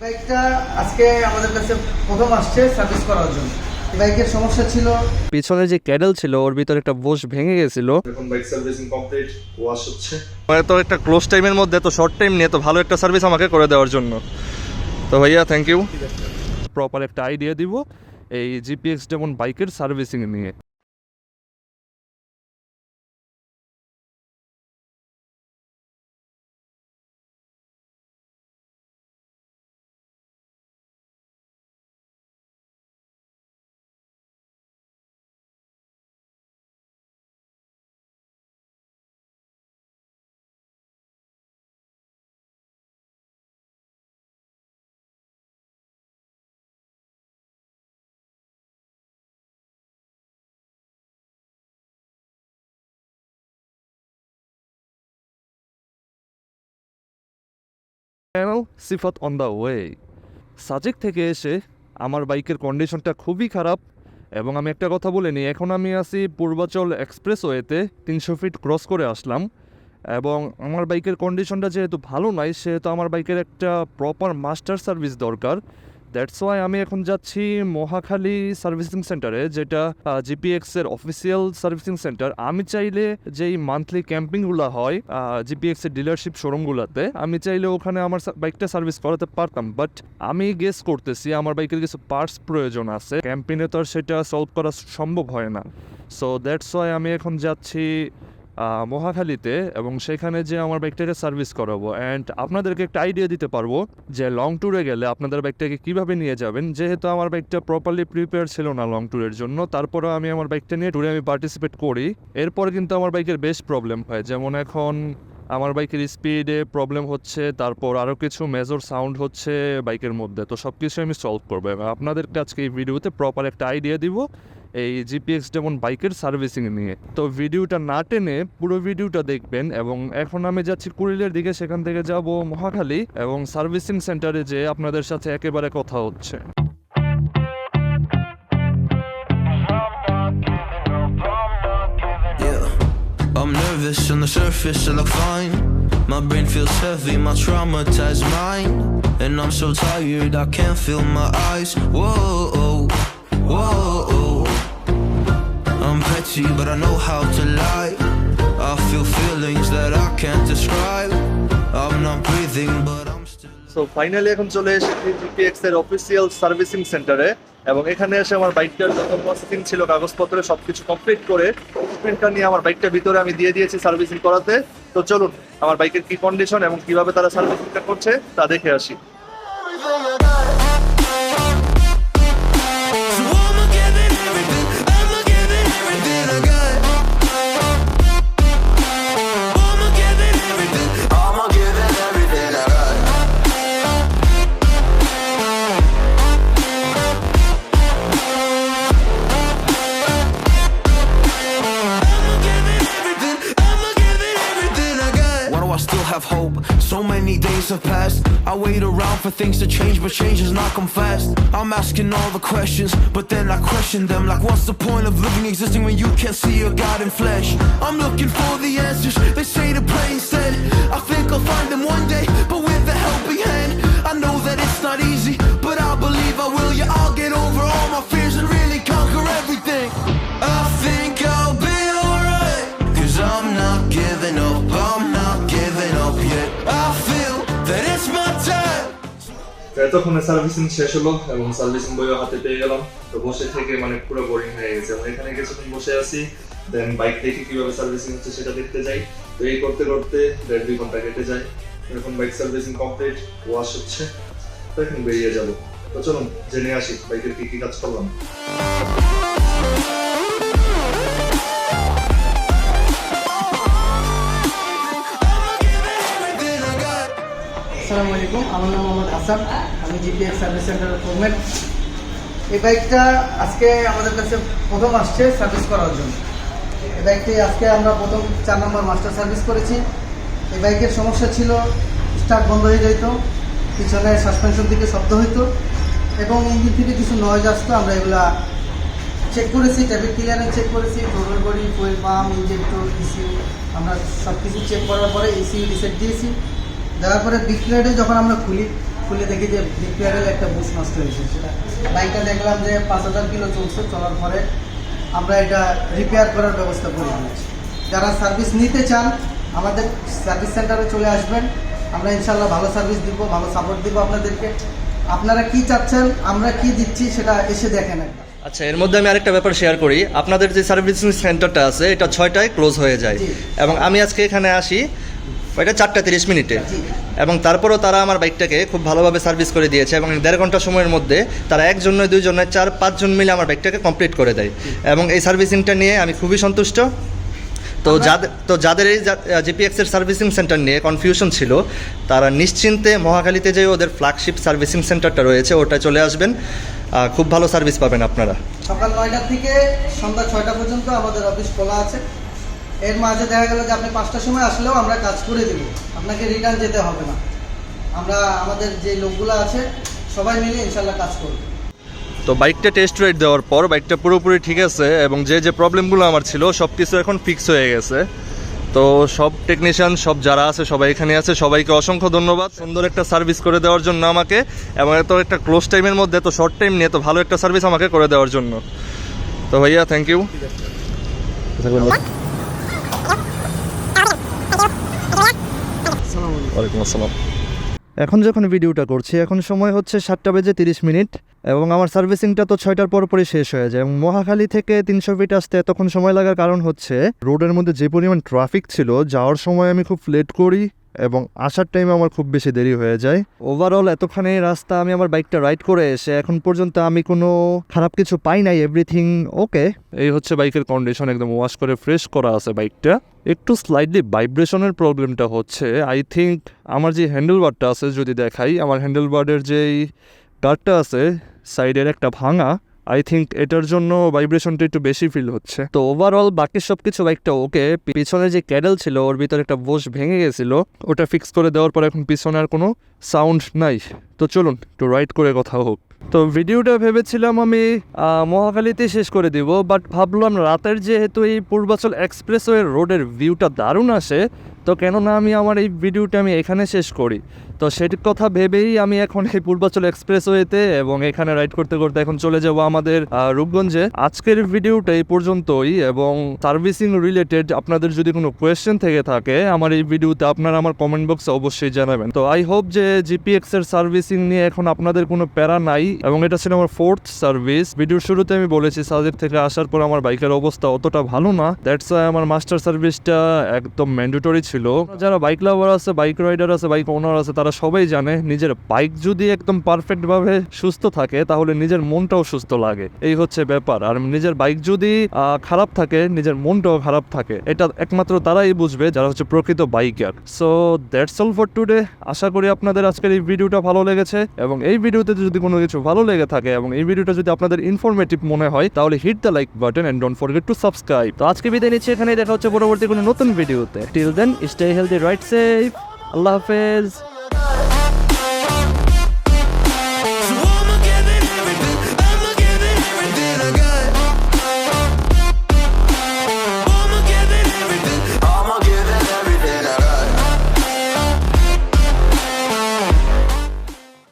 বাইকটা আজকে আমাদের কাছে প্রথম আসছে সার্ভিস করার জন্য। এই বাইকের সমস্যা ছিল পিছনে যে ক্যাডেল ছিল ওর ভিতরে একটা বোস ভেঙে গেছিল। এখন বাইক সার্ভিসিং কমপ্লিট, ওয়াশ হচ্ছে। তো একটা ক্লোজ টাইমের মধ্যে তো শর্ট টাইম নিয়ে তো ভালো একটা সার্ভিস আমাকে করে দেওয়ার জন্য। তো ভাইয়া থ্যাংক ইউ। প্রপার একটা আইডিয়া দিব এই জিপিএক্স ডেমন বাইকের সার্ভিসিং নিয়ে। Channel Sifat on the way. Sajek থেকে এসে আমার বাইকের কন্ডিশনটা খুবই খারাপ এবং আমি একটা কথা বলে নিই, এখন আমি আছি পূর্বাচল এক্সপ্রেসওয়েতে 300 ফিট ক্রস করে আসলাম এবং আমার বাইকের কন্ডিশনটা যেহেতু ভালো নাই সেহেতু আমার বাইকের একটা প্রপার মাস্টার সার্ভিস দরকার। দ্যাটস ওয়াই আমি এখন যাচ্ছি মোহাখালী সার্ভিসিং সেন্টারে, যেটা জিপিএক্সের অফিসিয়াল সার্ভিসিং সেন্টার। আমি চাইলে যেই মান্থলি ক্যাম্পিংগুলো হয় জিপিএক্সের ডিলারশিপ শোরুমগুলোতে, আমি চাইলে ওখানে আমার বাইকটা সার্ভিস করাতে পারতাম, বাট আমি গেস করতেছি আমার বাইকের কিছু পার্টস প্রয়োজন আছে, ক্যাম্পিংয়ে তো আর সেটা সলভ করা সম্ভব হয় না। সো দ্যাটস ওয়াই আমি এখন যাচ্ছি মোহাখালীতে এবং সেখানে যে আমার বাইকটাকে সার্ভিস করাবো। অ্যান্ড আপনাদেরকে একটা আইডিয়া দিতে পারবো যে লং ট্যুরে গেলে আপনাদের বাইকটাকে কীভাবে নিয়ে যাবেন। যেহেতু আমার বাইকটা প্রপারলি প্রিপেয়ার ছিল না লং ট্যুরের জন্য, তারপরেও আমি আমার বাইকটা নিয়ে ট্যুরে আমি পার্টিসিপেট করি। এরপর কিন্তু আমার বাইকের বেশ প্রবলেম হয়, যেমন এখন আমার বাইকের স্পিডে প্রবলেম হচ্ছে, তারপর আরও কিছু মেজর সাউন্ড হচ্ছে বাইকের মধ্যে। তো সব কিছু আমি সলভ করবো এবং আপনাদেরকে আজকে এই ভিডিওতে প্রপার একটা আইডিয়া দিব এই জিপিএক্স ডেমন বাইকের সার্ভিসিং নিয়ে। তো ভিডিওটা না টেনে পুরো ভিডিওটা দেখবেন। এবং এখন আমি যাচ্ছি কুড়িলের দিকে, সেখান থেকে যাব মহাখালী এবং সার্ভিসিং সেন্টারে যে আপনাদের সাথে একেবারে কথা হচ্ছে। I'm nervous on the surface, I look fine. My brain feels heavy, my traumatized mind. And I'm so tired, I can't feel my eyes. Whoa, whoa. I'm petty, but I know how to lie. I feel feelings that I can't describe. I'm not breathing, but I'm still. So finally এখন চলে এসেছি GPX এর official servicing সেন্টারে এবং এখানে এসে আমার বাইকটার যত প্রসেসিং ছিল কাগজপত্রে সবকিছু কমপ্লিট করে প্রিন্টটা নিয়ে আমার বাইকটা ভিতরে আমি দিয়ে দিয়েছি সার্ভিসিং করাতে। তো চলুন আমার বাইকের কি কন্ডিশন এবং কিভাবে তারা সার্ভিসিংটা করছে তা দেখে আসি। Have hope. So many days have passed. I wait around for things to change, but change has not come fast. I'm asking all the questions, but then I question them. Like, what's the point of living, existing when you can't see your God in flesh? I'm looking for the answers. They say to pray instead. I think I'll find them one day, but with a helping hand. I know that it's not easy, but I believe I will. Yeah, I'll get over all my fears and really conquer everything. I think I'll be alright, 'cause I'm not giving up. I'm not giving up yet. I feel that it's my time. এতক্ষণে servicing শেষ হলো এবং servicing বইও হাতে পেয়ে গেলাম। তো বসে থেকে মানে পুরো বোরিং হয়ে গেছে। আমি এখানে কিছুক্ষণ বসে আছি, দেন বাইক দেখি কিভাবে সার্ভিসিং হচ্ছে সেটা দেখতে যাই। তো এই করতে করতে 1.5-2 ঘন্টা কেটে যায়। এখন বাইক সার্ভিসিং কমপ্লিট, ওয়াশ হচ্ছে। তো এখন বেরিয়ে যাব। তো চলুন জেনে আসি বাইকের কি কি কাজ করলাম। আসসালামু আলাইকুম, আমার নাম মোহাম্মদ হাসান, আমি জিপিএক্স সার্ভিস সেন্টারের ফোরম্যান। এই বাইকটা আজকে আমাদের কাছে প্রথম আসছে সার্ভিস করার জন্য। এই বাইকটি আজকে আমরা প্রথম 4 নম্বর মাস্টার সার্ভিস করেছি। এই বাইকের সমস্যা ছিল স্টার্ট বন্ধ হয়ে যেত, পিছনে সাসপেনশন থেকে শব্দ হইতো এবং ইঞ্জিন থেকে কিছু নয়েজ আসতো। আমরা এগুলা চেক করেছি, ট্রাফিক ক্লিয়ারেন্স চেক করেছি, total body, fuel pump, injector, ECU, আমরা সব কিছু চেক করার পরে ইসিউ রিসেট দিয়েছি। দেওয়ার পরে বিগ রাইডে যখন আমরা খুলি খুলে দেখি যে রিপেয়ারের একটা বুশ নষ্ট হয়েছে। সেটা বাইকটা দেখলাম যে 5000 কিলো চলছে, চলার পরে আমরা এটা রিপেয়ার করার ব্যবস্থা করে দিয়েছি। যারা সার্ভিস নিতে চান আমাদের সার্ভিস সেন্টারে চলে আসবেন, আমরা ইনশাল্লাহ ভালো সার্ভিস দিব, ভালো সাপোর্ট দিব আপনাদেরকে। আপনারা কি চাচ্ছেন, আমরা কি দিচ্ছি সেটা এসে দেখেন একবার। আচ্ছা, এর মধ্যে আমি আরেকটা ব্যাপার শেয়ার করি। আপনাদের যে সার্ভিসিং সেন্টারটা আছে এটা 6টায় ক্লোজ হয়ে যায়, এবং আমি আজকে এখানে আসি ওইটা 4:30 মিনিটে, এবং তারপরেও তারা আমার বাইকটাকে খুব ভালোভাবে সার্ভিস করে দিয়েছে, এবং 1.5 ঘন্টা সময়ের মধ্যে তারা 1 জন নয় 2 জন নয় 4-5 জন মিলে আমার বাইকটাকে কমপ্লিট করে দেয়, এবং এই সার্ভিসিংটা নিয়ে আমি খুবই সন্তুষ্ট। যাদের এই জিপিএক্স এর সার্ভিসিং সেন্টার নিয়ে কনফিউশন ছিল তারা নিশ্চিন্তে মহাখালীতে যে ওদের ফ্ল্যাগশিপ সার্ভিসিং সেন্টারটা রয়েছে ওটা চলে আসবেন, খুব ভালো সার্ভিস পাবেন আপনারা। সকাল 9টা থেকে সন্ধ্যা 6টা পর্যন্ত আমাদের অফিস খোলা আছে। এর মাঝে দেখা গেল যে আপনি 5টার সময় আসলেও আমরা কাজ করে দেব, আপনাকে রিটার্ন যেতে হবে না। আমরা আমাদের যে লোকগুলো আছে সবাই মিলে ইনশাল্লাহ কাজ করব। তো বাইকটা টেস্ট রাইড দেওয়ার পর বাইকটা পুরোপুরি ঠিক আছে, এবং যে প্রবলেমগুলো আমার ছিল সব কিছু এখন ফিক্স হয়ে গেছে। তো সব টেকনিশিয়ান সব যারা আছে সবাই এখানে আছে, সবাইকে অসংখ্য ধন্যবাদ সুন্দর একটা সার্ভিস করে দেওয়ার জন্য আমাকে, এবং এত একটা ক্লোজ টাইমের মধ্যে এত শর্ট টাইম নিয়ে এত ভালো একটা সার্ভিস আমাকে করে দেওয়ার জন্য। তো ভাইয়া থ্যাংক ইউ। ওয়ালাইকুম আসসালাম। এখন যখন ভিডিওটা করছি এখন সময় হচ্ছে 7:30 এবং আমার সার্ভিসিংটা তো 6টার পরপরই শেষ হয়ে যায়, এবং মহাখালী থেকে 300 ফিট আসতে এতক্ষণ সময় লাগার কারণ হচ্ছে রোডের মধ্যে যে পরিমাণ ট্রাফিক ছিল, যাওয়ার সময় আমি খুব লেট করি এবং আসার টাইমে আমার খুব বেশি দেরি হয়ে যায়। ওভারঅল এতখানি রাস্তা আমি আমার বাইকটা রাইড করে এসে এখন পর্যন্ত আমি কোনো খারাপ কিছু পাই নাই, এভরিথিং ওকে। এই হচ্ছে বাইকের কন্ডিশন, একদম ওয়াশ করে ফ্রেশ করা আছে বাইকটা। একটু স্লাইটলি ভাইব্রেশনের প্রবলেমটা হচ্ছে, আই থিঙ্ক আমার যে হ্যান্ডেলবারটা আছে যদি দেখাই, আমার হ্যান্ডেলবারের যেই গার্ডটা আছে সাইডের একটা ভাঙা, আই থিঙ্ক এটার জন্য ভাইব্রেশনটা একটু বেশি ফিল হচ্ছে। তো ওভারঅল বাকি সব কিছু বাইকটা ওকে। পিছনে যে ক্যাডেল ছিল ওর ভিতরে একটা বোস ভেঙে গেছিল, ওটা ফিক্স করে দেওয়ার পর এখন পিছনে আর কোনো সাউন্ড নাই। তো চলুন একটু রাইড করে কথা হোক। তো ভিডিওটা ভেবেছিলাম আমি মহাখালীতে শেষ করে দিব, বাট ভাবলাম রাতের যেহেতু এই পূর্বাচল এক্সপ্রেসওয়ে রোডের ভিউটা দারুণ আসে, তো কেননা আমি আমার এই ভিডিওটা আমি এখানে শেষ করি। তো সেটির কথা ভেবেই আমি এখন এই পূর্বাচল এক্সপ্রেসওয়েতে এবং এখানে রাইড করতে করতে এখন চলে যাব আমাদের রূপগঞ্জে। আজকের ভিডিওটা এই পর্যন্তই, এবং সার্ভিসিং রিলেটেড আপনাদের যদি কোনো কোয়েশ্চেন থেকে থাকে আমার এই ভিডিওতে আপনারা আমার কমেন্ট বক্সে অবশ্যই জানাবেন। তো আই হোপ যে জিপিএক্স এর সার্ভিসিং নিয়ে এখন আপনাদের কোনো প্যারা নাই, এবং এটা ছিল আমার 4th সার্ভিস। ভিডিওর শুরুতে আমি বলেছি সাজেক থেকে আসার পর আমার বাইকের অবস্থা অতটা ভালো না, দ্যাটস ওয়াই আমার মাস্টার সার্ভিসটা একদম ম্যান্ডেটরি ছিল। যারা বাইক লাভার আছে, বাইক রাইডার আছে, বাইক ওনার আছে, তারা সবাই জানে নিজের বাইক যদি একদম পারফেক্ট ভাবে সুস্থ থাকে তাহলে নিজের মনটাও সুস্থ লাগে, এই হচ্ছে ব্যাপার। আর নিজের বাইক যদি খারাপ থাকে নিজের মনটাও খারাপ থাকে, এটা একমাত্র তারাই বুঝবে যারা হচ্ছে প্রকৃত biker. So that's all for today. আশা করি আপনাদের আজকের এই ভিডিওটা ভালো লেগেছে, এবং এই ভিডিওতে যদি কোনো কিছু ভালো লেগে থাকে এবং এই ভিডিওটা যদি আপনাদের ইনফরমেটিভ মনে হয় তাহলে hit the like button and don't forget to subscribe. তো আজকে বিদায় নিচ্ছি, এখানেই দেখা হচ্ছে পরবর্তী কোনো নতুন ভিডিওতে। Till then stay healthy, ride safe, আল্লাহ হাফেজ।